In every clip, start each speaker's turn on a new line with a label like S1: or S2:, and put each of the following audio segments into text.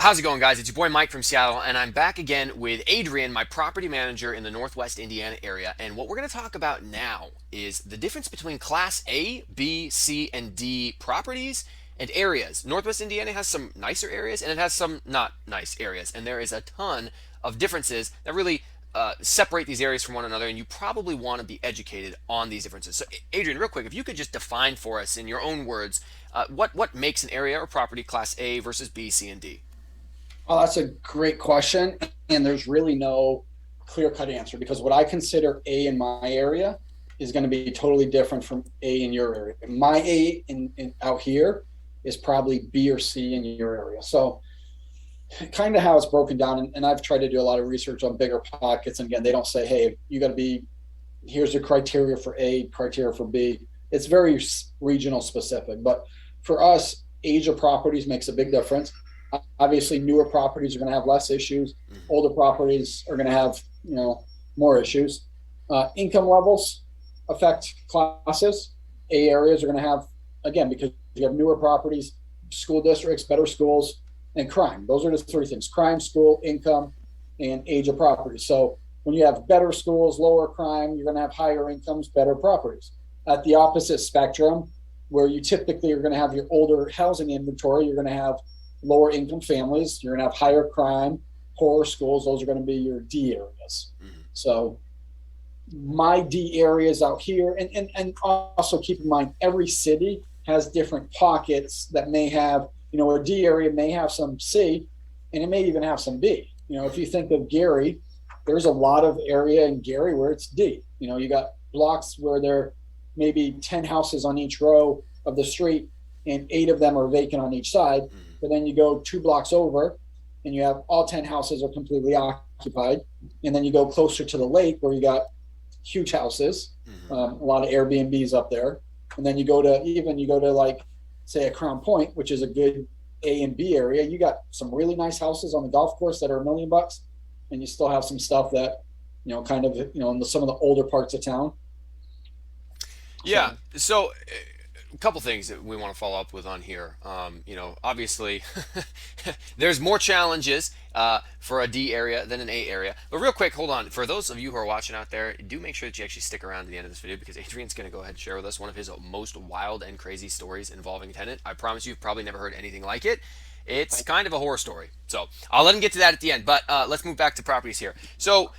S1: How's it going, guys? It's your boy Mike from Seattle, and I'm back again with Adrien, my property manager in the Northwest Indiana area. And what we're going to talk about now is the difference between Class A, B, C, and D properties and areas. Northwest Indiana has some nicer areas, and it has some not nice areas. And there is a ton of differences that really separate these areas from one another, and you probably want to be educated on these differences. So, Adrien, real quick, if you could just define for us in your own words, what makes an area or property Class A versus B, C, and D?
S2: Oh, that's a great question. And there's really no clear cut answer because what I consider A in my area is going to be totally different from A in your area. My A in out here is probably B or C in your area. So kind of how it's broken down. And I've tried to do a lot of research on bigger pockets. And again, they don't say, hey, you got to be, here's the criteria for A, criteria for B. It's very regional specific. But for us, age of properties makes a big difference. Obviously, newer properties are going to have less issues. Older properties are going to have, more issues. Income levels affect classes. A areas are going to have, again, because you have newer properties, school districts, better schools, and crime. Those are the three things: crime, school, income, and age of property. So when you have better schools, lower crime, you're going to have higher incomes, better properties. At the opposite spectrum, where you typically are going to have your older housing inventory, you're going to have lower income families, you're going to have higher crime, poorer schools. Those are going to be your D areas. So my D areas out here, and also keep in mind, every city has different pockets that may have, a D area may have some C, and it may even have some B. If you think of Gary, there's a lot of area in Gary where it's D. You got blocks where there may be 10 houses on each row of the street, and 8 of them are vacant on each side. But then you go 2 blocks over and you have all 10 houses are completely occupied. And then you go closer to the lake where you got huge houses, a lot of Airbnbs up there. And then you go to like, say, a Crown Point, which is a good A and B area. You got some really nice houses on the golf course that are $1 million, and you still have some stuff that, kind of, in some of the older parts of town.
S1: Yeah. So a couple things that we want to follow up with on here. Obviously, there's more challenges for a D area than an A area. But real quick, hold on. For those of you who are watching out there, do make sure that you actually stick around to the end of this video because Adrien's going to go ahead and share with us one of his most wild and crazy stories involving a tenant. I promise you've probably never heard anything like it. It's kind of a horror story. So I'll let him get to that at the end. But let's move back to properties here. So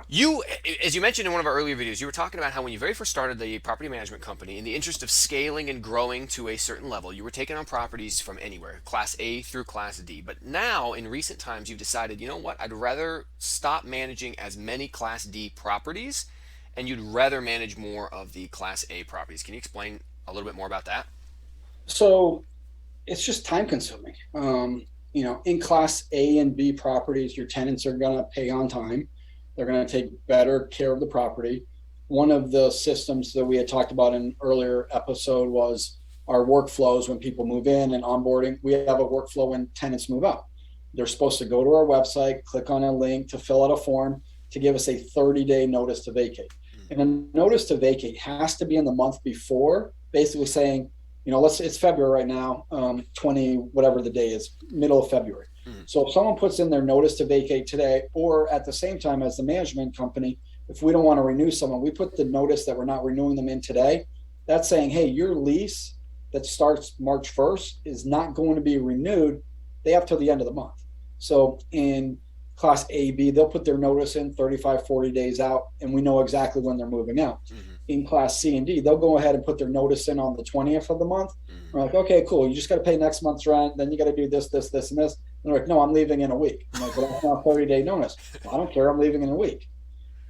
S1: you, as you mentioned in one of our earlier videos, you were talking about how when you very first started the property management company, in the interest of scaling and growing to a certain level, you were taking on properties from anywhere, Class A through Class D. But now, in recent times, you've decided, you know what, I'd rather stop managing as many Class D properties, and you'd rather manage more of the Class A properties. Can you explain a little bit more about that?
S2: So it's just time consuming. In Class A and B properties, your tenants are going to pay on time. They're going to take better care of the property. One of the systems that we had talked about in an earlier episode was our workflows when people move in and onboarding. We have a workflow when tenants move out. They're supposed to go to our website, click on a link to fill out a form to give us a 30-day notice to vacate. And a notice to vacate has to be in the month before, basically saying, it's February right now, 20, whatever the day is, middle of February. So if someone puts in their notice to vacate today, or at the same time as the management company, if we don't want to renew someone, we put the notice that we're not renewing them in today. That's saying, hey, your lease that starts March 1st is not going to be renewed. They have till the end of the month. So in Class A, B, they'll put their notice in 35, 40 days out, and we know exactly when they're moving out. In Class C and D, they'll go ahead and put their notice in on the 20th of the month. We're like, okay, cool. You just got to pay next month's rent. Then you got to do this, this, this, and this. And they're like, no, I'm leaving in a week. I'm like, well, that's not a 30-day notice. Well, I don't care. I'm leaving in a week.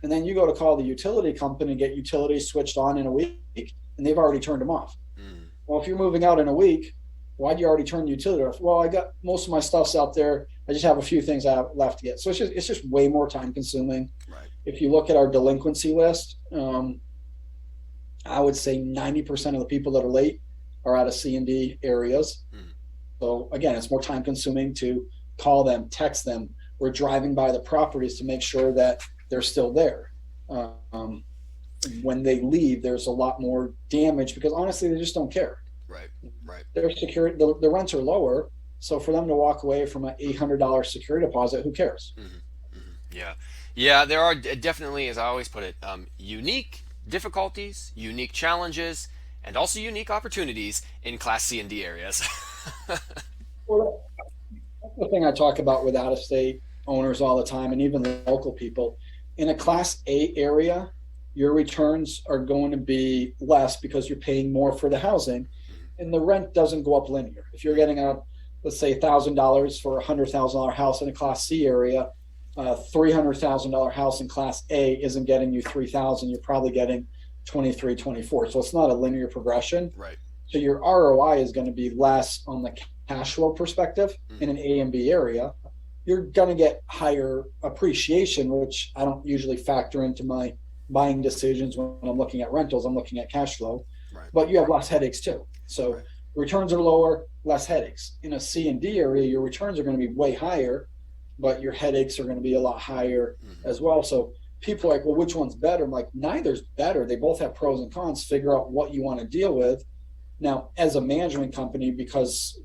S2: And then you go to call the utility company, get utilities switched on in a week, and they've already turned them off. Well, if you're moving out in a week, why'd you already turn the utility off? Well, I got most of my stuff's out there. I just have a few things I have left to get. So it's just way more time consuming.
S1: Right.
S2: If you look at our delinquency list, I would say 90% of the people that are late are out of C and D areas. So again, it's more time consuming to call them, text them. We're driving by the properties to make sure that they're still there. When they leave, there's a lot more damage because honestly, they just don't care.
S1: Right.
S2: Their security, the rents are lower, So for them to walk away from an $800 security deposit, who cares?
S1: Yeah, yeah. There are definitely, as I always put it, unique difficulties, unique challenges, and also unique opportunities in Class C and D areas.
S2: Well, that's the thing I talk about with out of state owners all the time, and even local people. In a Class A area, your returns are going to be less because you're paying more for the housing, and the rent doesn't go up linear. If you're getting a, let's say, $1,000 for a $100,000 house in a Class C area, a $300,000 house in Class A isn't getting you 3,000. You're probably getting 23, 24. So it's not a linear progression.
S1: Right.
S2: So your ROI is going to be less on the cash flow perspective in an A and B area. You're going to get higher appreciation, which I don't usually factor into my buying decisions when I'm looking at rentals. I'm looking at cash flow,
S1: Right.
S2: but you have less headaches too. So
S1: Right.
S2: returns are lower, less headaches. In a C and D area, your returns are going to be way higher, but your headaches are going to be a lot higher as well. So people are like, well, which one's better? I'm like, neither's better. They both have pros and cons. Figure out what you want to deal with. Now, as a management company, because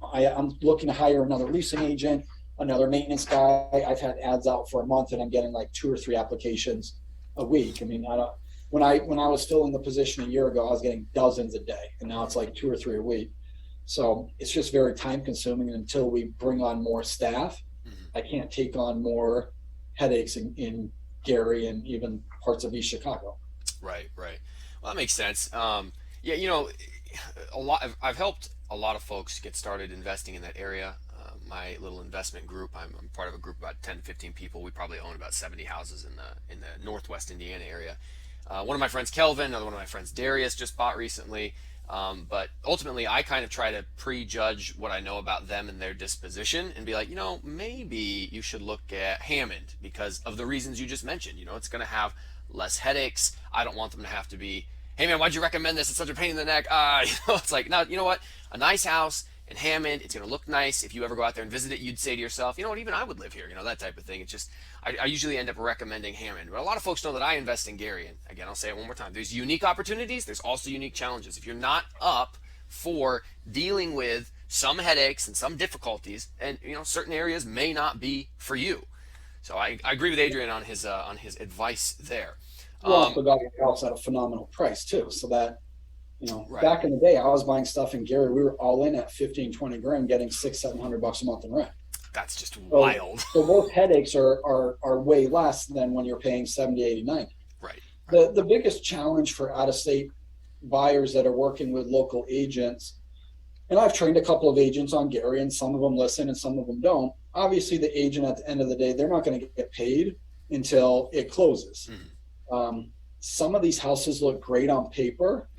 S2: I'm looking to hire another leasing agent, another maintenance guy. I've had ads out for a month, and I'm getting like 2 or 3 applications a week. I mean, I don't. When I was filling the position a year ago, I was getting dozens a day, and now it's like 2 or 3 a week. So it's just very time consuming. And until we bring on more staff, I can't take on more headaches in Gary and even parts of East Chicago.
S1: Right, right. Well, that makes sense. Yeah, I've helped a lot of folks get started investing in that area. My little investment group, I'm part of a group of about 10 to 15 people. We probably own about 70 houses in the Northwest Indiana area. One of my friends, Kelvin, another one of my friends, Darius, just bought recently. But ultimately, I kind of try to prejudge what I know about them and their disposition and be like, maybe you should look at Hammond because of the reasons you just mentioned. It's going to have less headaches. I don't want them to have to be, hey man, why'd you recommend this? It's such a pain in the neck. It's like, no, you know what? A nice house in Hammond, it's going to look nice. If you ever go out there and visit it, you'd say to yourself, you know what, even I would live here, that type of thing. It's just, I usually end up recommending Hammond. But a lot of folks know that I invest in Gary. And again, I'll say it one more time. There's unique opportunities. There's also unique challenges. If you're not up for dealing with some headaches and some difficulties, and certain areas may not be for you. So I agree with Adrien on his advice there.
S2: You also got your house at a phenomenal price too. So that,
S1: Right.
S2: back in the day, I was buying stuff in Gary. We were all in at 15, 20 grand, getting $600-700 a month in rent.
S1: That's just
S2: So,
S1: wild.
S2: so those headaches are way less than when you're paying 70, 80, 90.
S1: Right.
S2: The biggest challenge for out of state buyers that are working with local agents, and I've trained a couple of agents on Gary, and some of them listen and some of them don't. Obviously, the agent at the end of the day, they're not going to get paid until it closes. Some of these houses look great on paper,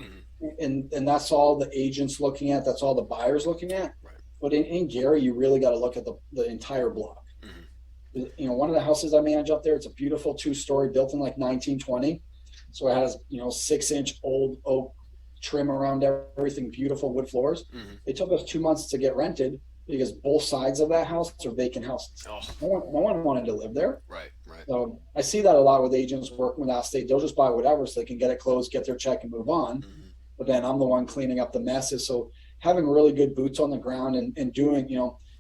S2: and that's all the agents looking at. That's all the buyers looking at.
S1: Right.
S2: But in Gary, you really got to look at the entire block. One of the houses I manage up there, it's a beautiful 2-story built in like 1920. So it has 6-inch old oak trim around everything, beautiful wood floors. It took us 2 months to get rented because both sides of that house are vacant houses.
S1: Oh.
S2: No one wanted to live there.
S1: Right. Right.
S2: So I see that a lot with agents working with out of state. They'll just buy whatever so they can get it closed, get their check, and move on. But then I'm the one cleaning up the messes. So having really good boots on the ground and doing,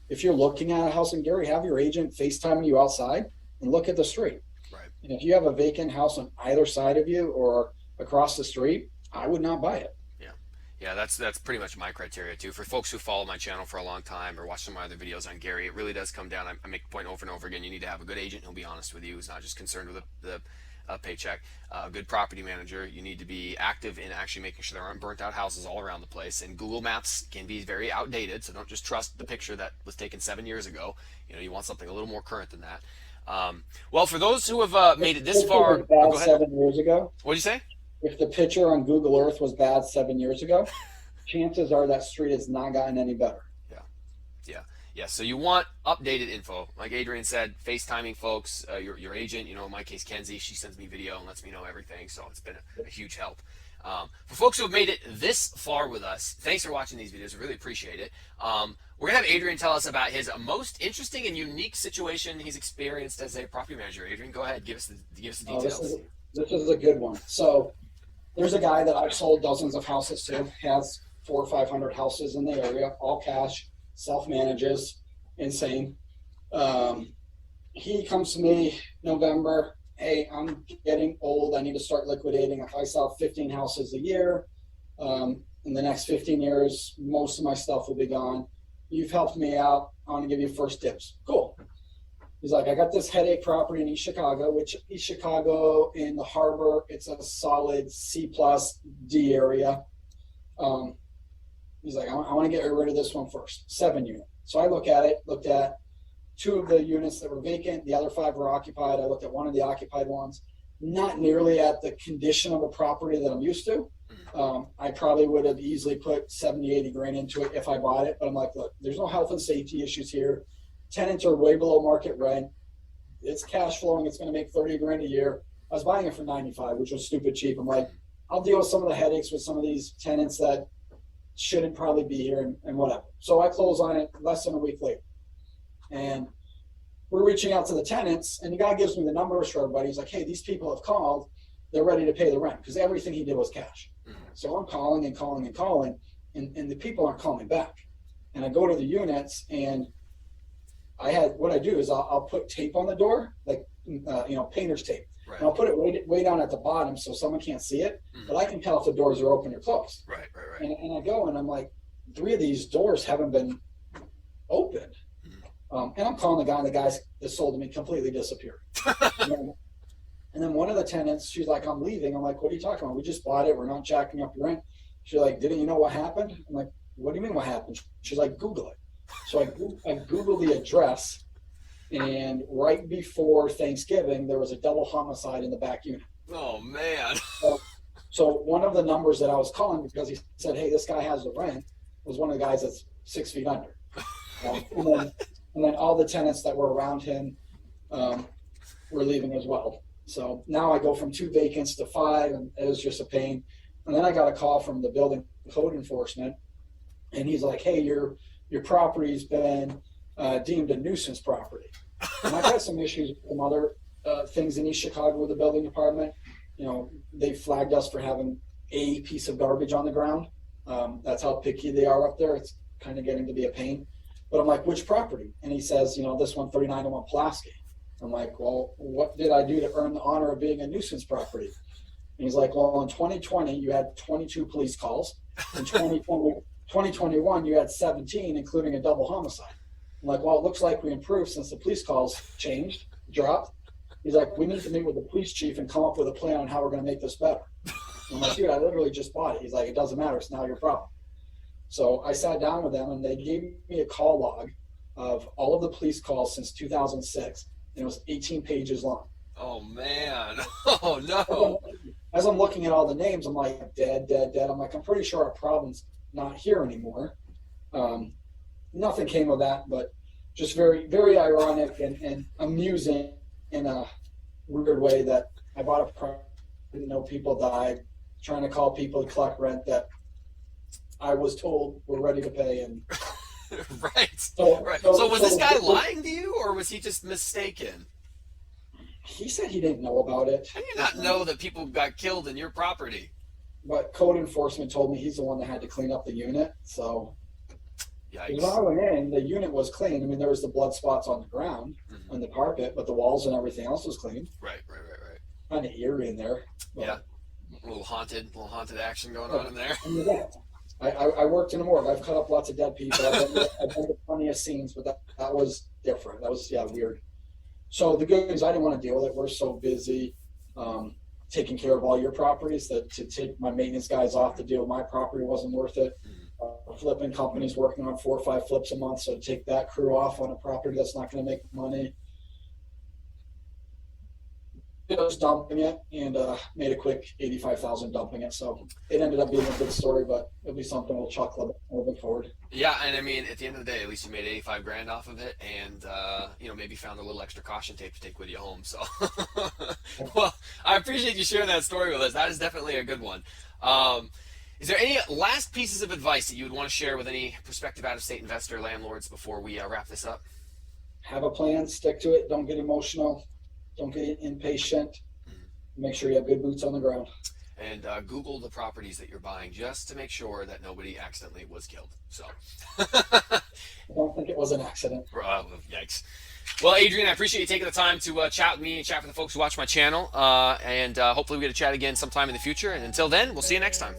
S2: if you're looking at a house in Gary, have your agent FaceTiming you outside and look at the street.
S1: Right.
S2: And if you have a vacant house on either side of you or across the street, I would not buy it.
S1: Yeah, that's pretty much my criteria too. For folks who follow my channel for a long time or watch some of my other videos on Gary, it really does come down. I make the point over and over again. You need to have a good agent who'll be honest with you, who's not just concerned with the paycheck. A good property manager. You need to be active in actually making sure there aren't burnt out houses all around the place. And Google Maps can be very outdated, so don't just trust the picture that was taken 7 years ago. You want something a little more current than that. Well, for those who have made it this far,
S2: go
S1: ahead.
S2: 7 years ago.
S1: What'd you say?
S2: If the picture on Google Earth was bad 7 years ago, chances are that street has not gotten any better.
S1: Yeah. So you want updated info, like Adrien said, FaceTiming folks, your agent. In my case, Kenzie, she sends me video and lets me know everything. So it's been a huge help. For folks who have made it this far with us, thanks for watching these videos. I really appreciate it. We're gonna have Adrien tell us about his most interesting and unique situation he's experienced as a property manager. Adrien, go ahead, give us the details.
S2: This is a good one. So there's a guy that I've sold dozens of houses to, has 400 or 500 houses in the area, all cash, self-manages, insane. He comes to me November, hey, I'm getting old. I need to start liquidating. If I sell 15 houses a year, in the next 15 years, most of my stuff will be gone. You've helped me out. I want to give you first dibs. Cool. He's like, I got this headache property in East Chicago, which East Chicago in the harbor, it's a solid C plus D area. He's like, I want to get rid of this one first, 7 unit. So I looked at 2 of the units that were vacant. The other 5 were occupied. I looked at one of the occupied ones, not nearly at the condition of the property that I'm used to. I probably would have easily put 70, 80 grand into it if I bought it. But I'm like, look, there's no health and safety issues here. Tenants are way below market rent. It's cash flowing. It's going to make 30 grand a year. I was buying it for 95, which was stupid cheap. I'm like, I'll deal with some of the headaches with some of these tenants that shouldn't probably be here and whatever. So I close on it less than a week later. And we're reaching out to the tenants, and the guy gives me the numbers for everybody. He's like, hey, these people have called. They're ready to pay the rent because everything he did was cash. So I'm calling, and the people aren't calling back. And I go to the units, and what I do is I'll put tape on the door, like, painter's tape.
S1: Right.
S2: And I'll put it way down at the bottom so someone can't see it, but I can tell if the doors are open or closed.
S1: Right.
S2: And I go, and I'm like, 3 of these doors haven't been opened. And I'm calling the guy, and the guy that sold to me completely disappeared. And then one of the tenants, she's like, I'm leaving. I'm like, what are you talking about? We just bought it. We're not jacking up your rent. She's like, didn't you know what happened? I'm like, what do you mean what happened? She's like, Google it. So I Googled the address, and right before Thanksgiving, there was a double homicide in the back unit.
S1: Oh, man.
S2: So one of the numbers that I was calling, because he said, hey, this guy has the rent, was one of the guys that's 6 feet under. And then all the tenants that were around him were leaving as well. So now I go from 2 vacants to 5, and it was just a pain. And then I got a call from the building code enforcement, and he's like, hey, your property's been deemed a nuisance property. And I've had some issues with some other things in East Chicago with the building department. They flagged us for having a piece of garbage on the ground. That's how picky they are up there. It's kind of getting to be a pain. But I'm like, which property? And he says, this one, 3901 Pulaski. I'm like, well, what did I do to earn the honor of being a nuisance property? And he's like, well, in 2020, you had 22 police calls. In 2021, you had 17, including a double homicide. I'm like, well, it looks like we improved since the police calls dropped. He's like, we need to meet with the police chief and come up with a plan on how we're going to make this better. I'm like, dude, I literally just bought it. He's like, it doesn't matter. It's now your problem. So I sat down with them, and they gave me a call log of all of the police calls since 2006. And it was 18 pages long.
S1: Oh, man. Oh, no.
S2: As I'm looking at all the names, I'm like, dead. I'm like, I'm pretty sure our problem's not here anymore. Nothing came of that, but just very, very ironic and amusing in a weird way that I bought a property, didn't know people died, trying to call people to collect rent that I was told were ready to pay. And
S1: Right.
S2: So
S1: Was this guy lying to you, or was he just mistaken?
S2: He said he didn't know about it.
S1: How do you not know that people got killed in your property?
S2: But code enforcement told me he's the one that had to clean up the unit. So
S1: Yikes.
S2: when I went in, the unit was clean. I mean, there was the blood spots on the ground, on the carpet, but the walls and everything else was clean.
S1: Right.
S2: Kind of eerie in there. But,
S1: Yeah. A little haunted action going on in there.
S2: I worked in a morgue. I've cut up lots of dead people. I've been to plenty of scenes, but that was different. That was, weird. So the good news, I didn't want to deal with it. We're so busy taking care of all your properties that to take my maintenance guys off to deal with my property wasn't worth it. Flipping companies working on 4 or 5 flips a month, so to take that crew off on a property that's not going to make money. I was dumping it and made a quick 85,000 dumping it. So it ended up being a good story, but it'll be something we'll chuckle about moving forward.
S1: Yeah, and I mean, at the end of the day, at least you made 85 grand off of it, and maybe found a little extra caution tape to take with you home. So, well, I appreciate you sharing that story with us. That is definitely a good one. Is there any last pieces of advice that you would want to share with any prospective out-of-state investor landlords before we wrap this up?
S2: Have a plan, stick to it, don't get emotional. Don't get impatient. Make sure you have good boots on the ground.
S1: And Google the properties that you're buying just to make sure that nobody accidentally was killed. So,
S2: I don't think it was an accident.
S1: Yikes. Well, Adrien, I appreciate you taking the time to chat with me and chat with the folks who watch my channel. And hopefully we get to chat again sometime in the future. And until then, we'll see you next time.